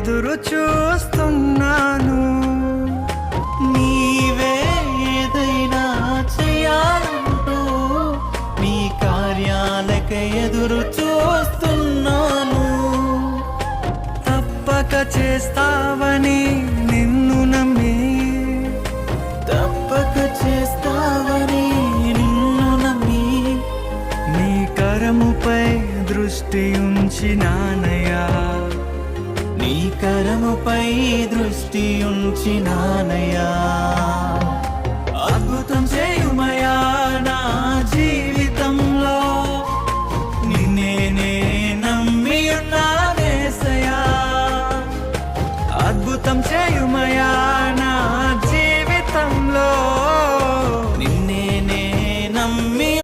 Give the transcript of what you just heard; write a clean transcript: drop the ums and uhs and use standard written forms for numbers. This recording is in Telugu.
ఎదురు చూస్తున్నాను. నీవే ఏదైనా చేయాలంటూ నీ కార్యాలకై ఎదురు చూస్తున్నాను. తప్పక చేస్తావని నిన్ను నమ్మి, తప్పక చేస్తావని నిన్ను నమ్మి నీ కరముపై దృష్టి ఉంచినానయ్యా. నీ కరముపై దృష్టి ఉంచినానయ్యా.